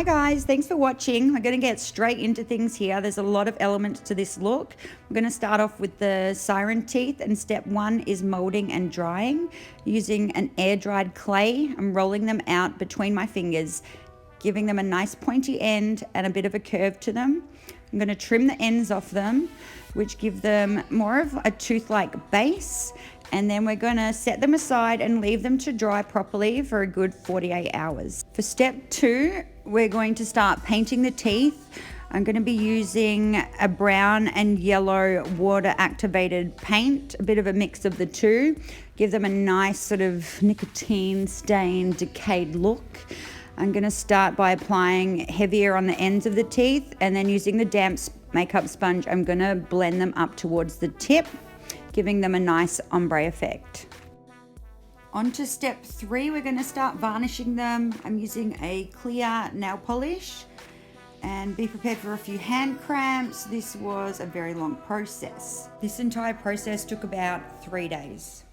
Hi guys, thanks for watching. We're going to get straight into things here. There's a lot of elements to this look. We're going to start off with the Siren teeth, and step one is molding and drying. Using an air dried clay, I'm rolling them out between my fingers, giving them a nice pointy end and a bit of a curve to them. I'm going to trim the ends off them, which give them more of a tooth-like base. And then we're going to set them aside and leave them to dry properly for a good 48 hours. For step two, we're going to start painting the teeth. I'm going to be using a brown and yellow water activated paint, a bit of a mix of the two. Give them a nice sort of nicotine stained, decayed look. I'm going to start by applying heavier on the ends of the teeth, and then using the damp makeup sponge, I'm going to blend them up towards the tip, giving them a nice ombre effect. On to step three, we're going to start varnishing them. I'm using a clear nail polish, and be prepared for a few hand cramps. This was a very long process. This entire process took about 3 days.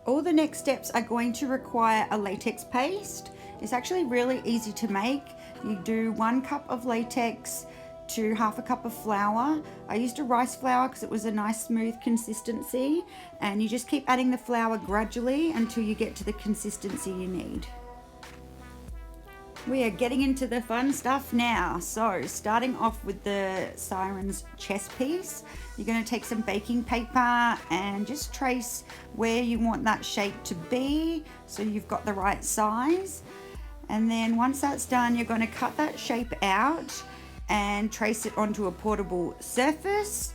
All the next steps are going to require a latex paste. It's actually really easy to make. You do 1 cup of latex to half a cup of flour. I used a rice flour because it was a nice smooth consistency, and you just keep adding the flour gradually until you get to the consistency you need. We are getting into the fun stuff now. So starting off with the Siren's chest piece, you're going to take some baking paper and just trace where you want that shape to be so you've got the right size. And then once that's done, you're going to cut that shape out and trace it onto a portable surface.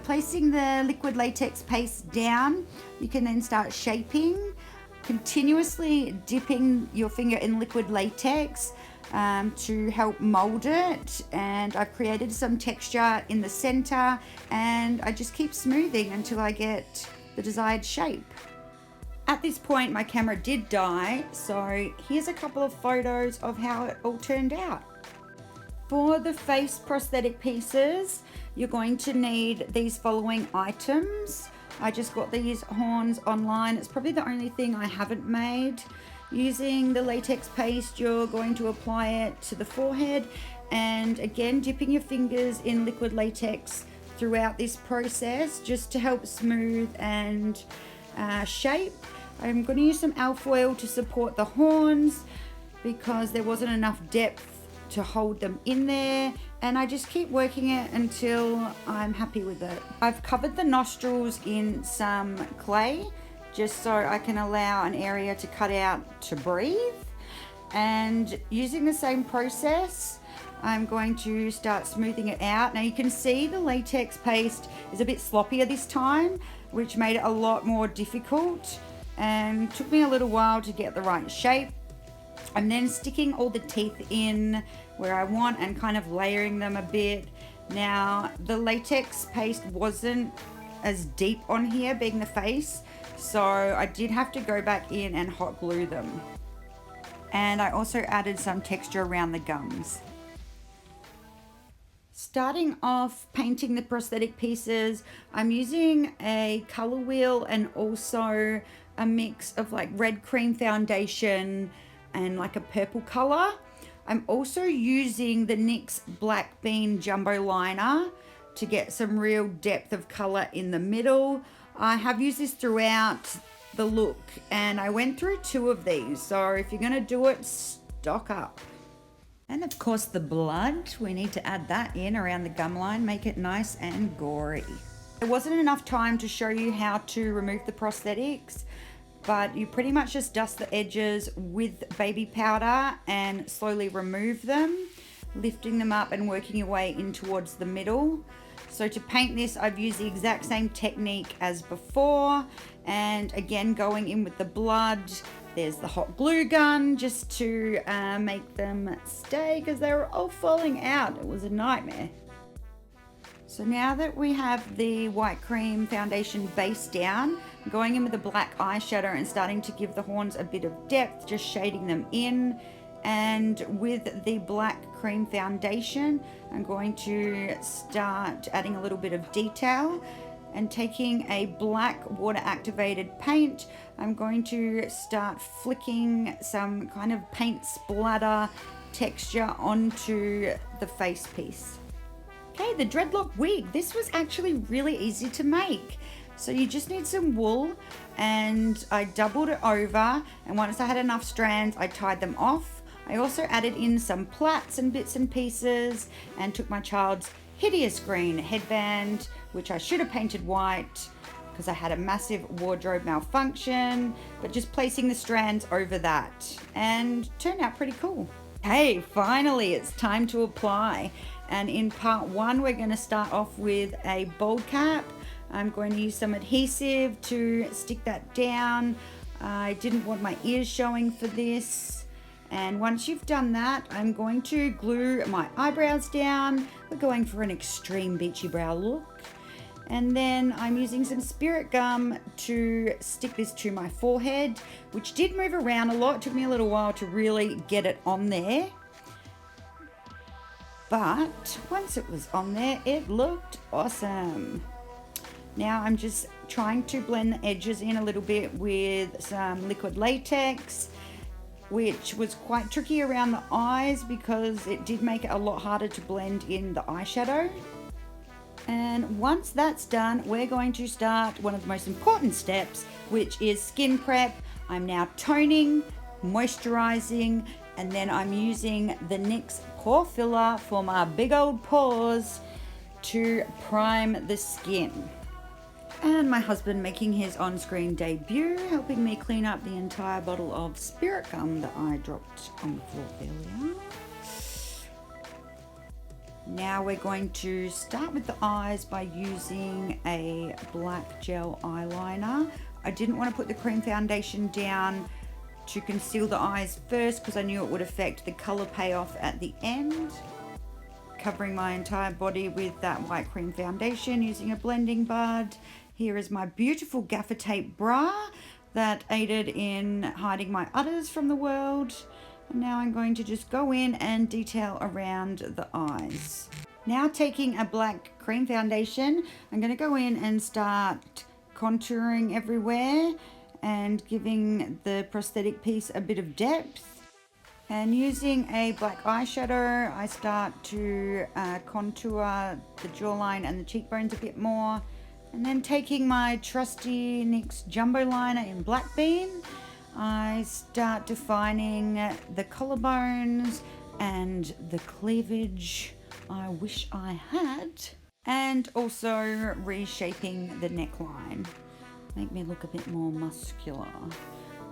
Placing the liquid latex paste down, you can then start shaping, continuously dipping your finger in liquid latex to help mold it. And I've created some texture in the center, and I just keep smoothing until I get the desired shape. At this point, my camera did die, so here's a couple of photos of how it all turned out. For the face prosthetic pieces, you're going to need these following items. I just got these horns online. It's probably the only thing I haven't made. Using the latex paste, you're going to apply it to the forehead, and again, dipping your fingers in liquid latex throughout this process just to help smooth and shape. I'm going to use some alfoil to support the horns because there wasn't enough depth to hold them in there, and I just keep working it until I'm happy with it. I've covered the nostrils in some clay just so I can allow an area to cut out to breathe, and using the same process, I'm going to start smoothing it out. Now you can see the latex paste is a bit sloppier this time, which made it a lot more difficult and took me a little while to get the right shape. I'm then sticking all the teeth in where I want and kind of layering them a bit. Now, the latex paste wasn't as deep on here, being the face, so I did have to go back in and hot glue them. And I also added some texture around the gums. Starting off painting the prosthetic pieces, I'm using a color wheel and also a mix of like red cream foundation and like a purple color. I'm also using the NYX Black Bean Jumbo Liner to get some real depth of color in the middle. I have used this throughout the look, and I went through 2 of these, so if you're gonna do it, stock up. And of course the blood, we need to add that in around the gum line, make it nice and gory. There wasn't enough time to show you how to remove the prosthetics, but you pretty much just dust the edges with baby powder and slowly remove them, lifting them up and working your way in towards the middle. So to paint this, I've used the exact same technique as before, and again going in with the blood. There's the hot glue gun just to make them stay because they were all falling out. It was a nightmare. So now that we have the white cream foundation base down, I'm going in with the black eyeshadow and starting to give the horns a bit of depth, just shading them in. And with the black cream foundation, I'm going to start adding a little bit of detail, and taking a black water activated paint, I'm going to start flicking some kind of paint splatter texture onto the face piece. Okay, the dreadlock wig. This was actually really easy to make. So you just need some wool, and I doubled it over, and once I had enough strands, I tied them off. I also added in some plaits and bits and pieces, and took my child's hideous green headband, which I should have painted white because I had a massive wardrobe malfunction, but just placing the strands over that, and turned out pretty cool. Hey, finally it's time to apply. And in part one, we're going to start off with a bold cap. I'm going to use some adhesive to stick that down. I didn't want my ears showing for this. And once you've done that, I'm going to glue my eyebrows down. We're going for an extreme beachy brow look. And then I'm using some spirit gum to stick this to my forehead, which did move around a lot. It took me a little while to really get it on there. But once it was on there, it looked awesome. Now I'm just trying to blend the edges in a little bit with some liquid latex, which was quite tricky around the eyes because it did make it a lot harder to blend in the eyeshadow. And once that's done, we're going to start one of the most important steps, which is skin prep. I'm now toning, moisturizing, and then I'm using the NYX pore filler for my big old pores to prime the skin. And my husband making his on-screen debut, helping me clean up the entire bottle of spirit gum that I dropped on the floor earlier. Now we're going to start with the eyes by using a black gel eyeliner. I didn't want to put the cream foundation down to conceal the eyes first because I knew it would affect the color payoff at the end. Covering my entire body with that white cream foundation using a blending bud. Here is my beautiful gaffer tape bra that aided in hiding my udders from the world. And now I'm going to just go in and detail around the eyes. Now taking a black cream foundation, I'm going to go in and start contouring everywhere and giving the prosthetic piece a bit of depth. And using a black eyeshadow, I start to contour the jawline and the cheekbones a bit more. And then taking my trusty NYX Jumbo Liner in Black Bean, I start defining the collarbones and the cleavage I wish I had. And also reshaping the neckline. Make me look a bit more muscular.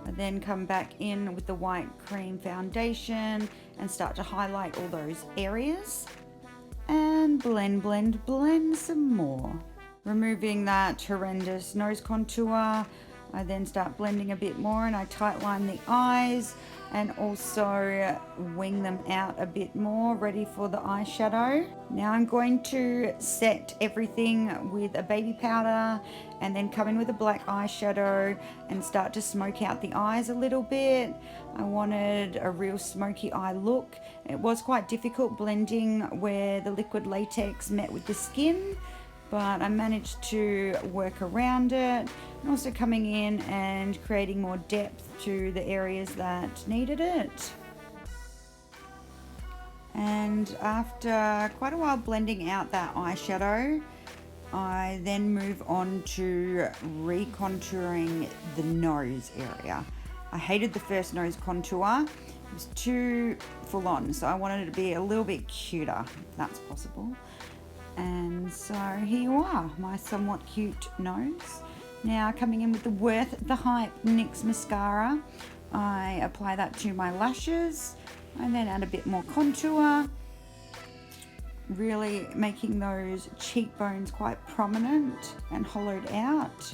I then come back in with the white cream foundation and start to highlight all those areas. And blend, blend, blend some more. Removing that horrendous nose contour, I then start blending a bit more and I tightline the eyes and also wing them out a bit more, ready for the eyeshadow. Now I'm going to set everything with a baby powder and then come in with a black eyeshadow and start to smoke out the eyes a little bit. I wanted a real smoky eye look. It was quite difficult blending where the liquid latex met with the skin, but I managed to work around it, and also coming in and creating more depth to the areas that needed it. And after quite a while blending out that eyeshadow, I then move on to recontouring the nose area. I hated the first nose contour. It was too full on, so I wanted it to be a little bit cuter, if that's possible. And so here you are, my somewhat cute nose. Now coming in with the Worth the Hype NYX mascara, I apply that to my lashes and then add a bit more contour, really making those cheekbones quite prominent and hollowed out.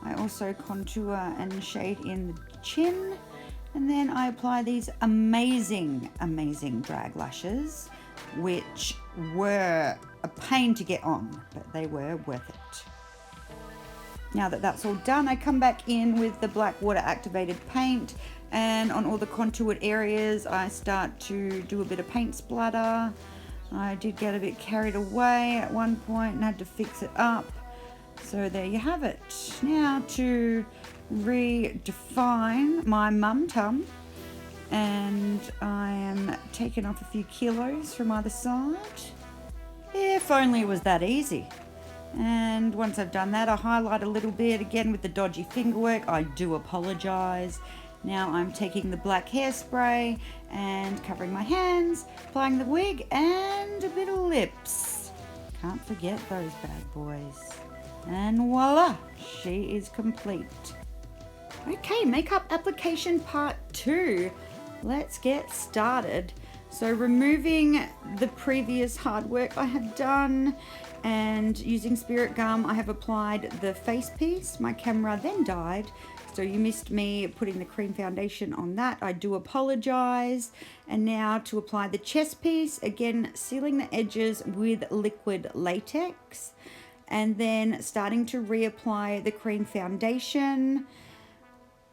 I also contour and shade in the chin, and then I apply these amazing drag lashes, which were a pain to get on, but they were worth it. Now that that's all done, I come back in with the black water activated paint, and on all the contoured areas I start to do a bit of paint splatter. I did get a bit carried away at one point and had to fix it up. So there you have it. Now to redefine my mum tum, and I am taking off a few kilos from either side. If only it was that easy. And once I've done that, I highlight a little bit again with the dodgy finger work. I do apologize. Now I'm taking the black hairspray and covering my hands, applying the wig and a bit of lips. Can't forget those bad boys. And voila, she is complete. Okay, makeup application part 2. Let's get started. So removing the previous hard work I had done and using Spirit Gum, I have applied the face piece. My camera then died, so you missed me putting the cream foundation on that. I do apologize. And now to apply the chest piece, again sealing the edges with liquid latex and then starting to reapply the cream foundation.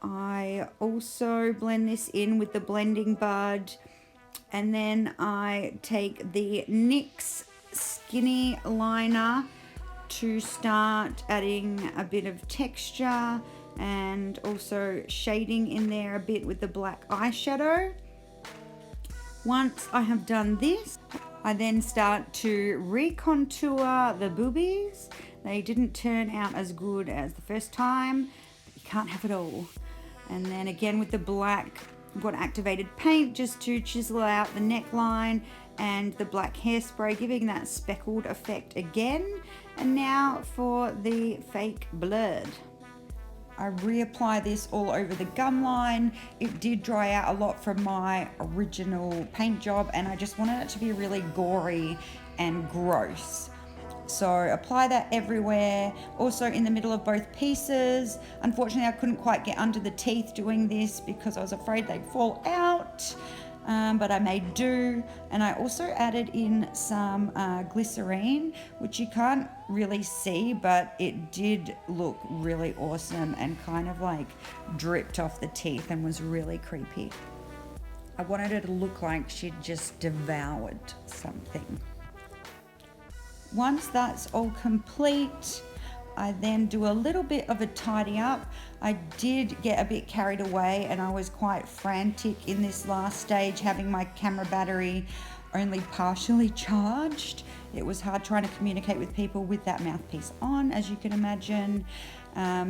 I also blend this in with the blending bud, and then I take the NYX skinny liner to start adding a bit of texture and also shading in there a bit with the black eyeshadow. Once I have done this, I then start to recontour the boobies. They didn't turn out as good as the first time, but you can't have it all. And then again with the black, I've got activated paint just to chisel out the neckline and the black hairspray, giving that speckled effect again. And now for the fake blurred. I reapply this all over the gum line. It did dry out a lot from my original paint job and I just wanted it to be really gory and gross. So apply that everywhere, also in the middle of both pieces. Unfortunately, I couldn't quite get under the teeth doing this because I was afraid they'd fall out, but I made do. And I also added in some glycerine, which you can't really see, but it did look really awesome and kind of like dripped off the teeth and was really creepy. I wanted it to look like she'd just devoured something. Once that's all complete, I then do a little bit of a tidy up. I did get a bit carried away and I was quite frantic in this last stage, having my camera battery only partially charged. It was hard trying to communicate with people with that mouthpiece on, as you can imagine.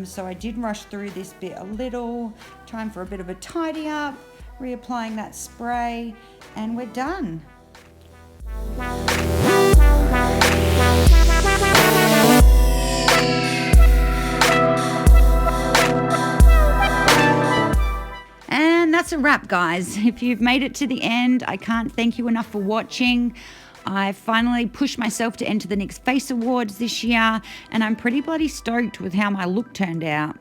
So I did rush through this bit a little. Time for a bit of a tidy up, reapplying that spray, and we're done. And that's a wrap, guys. If you've made it to the end, I can't thank you enough for watching. I finally pushed myself to enter the NYX Face Awards this year, and I'm pretty bloody stoked with how my look turned out.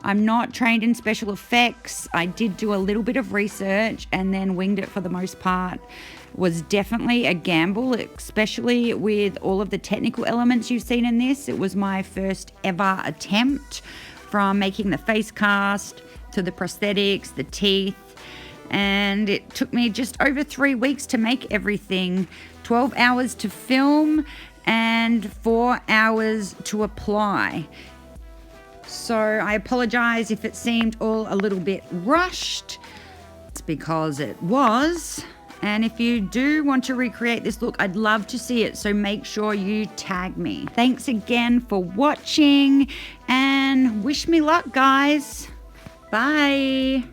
I'm not trained in special effects. I did do a little bit of research and then winged it for the most part. It was definitely a gamble, especially with all of the technical elements you've seen in this. It was my first ever attempt, from making the face cast to the prosthetics, the teeth, and it took me just over 3 weeks to make everything. 12 hours to film and 4 hours to apply. So I apologize if it seemed all a little bit rushed. It's because it was. And if you do want to recreate this look, I'd love to see it. So make sure you tag me. Thanks again for watching and wish me luck, guys. Bye.